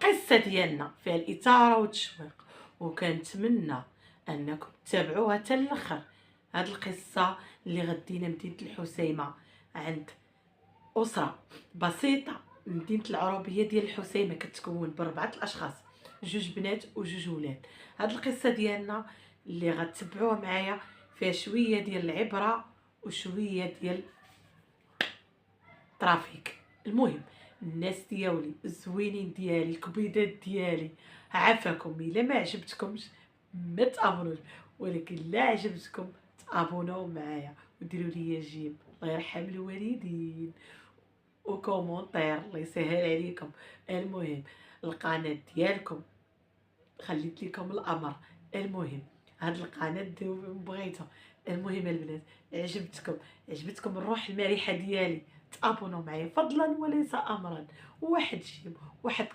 القصه ديالنا فيها الاثاره والتشويق، وكنتمنى انكم تتابعوها حتى الاخر. هاد القصه اللي غدينا مدينه الحسيمه عند اسره بسيطه، مدينه العروبيه ديال الحسيمه كتكون باربعه الاشخاص، جوج بنات وجوج ولاد. هاد القصه ديالنا اللي غتتبعوها معايا فيها شويه ديال العبره وشويه ديال ترافيك. المهم الناس ديالي الزوينين ديالي الكبيدات ديالي، عافاكم. الا ما عجبتكمش ما تابونوش، ولكن لا عجبتكم تابوناو معايا وديروا لي جيم، الله يرحم الوالدين، وكومونتير الله يسهل عليكم. المهم القناه ديالكم خليت لكم الامر. المهم هاد القناه ديروا بغيتو. المهم البنات عجبتكم الروح المرحه ديالي، تابونوا معايا فضلا وليس امرا. واحد جيم، واحد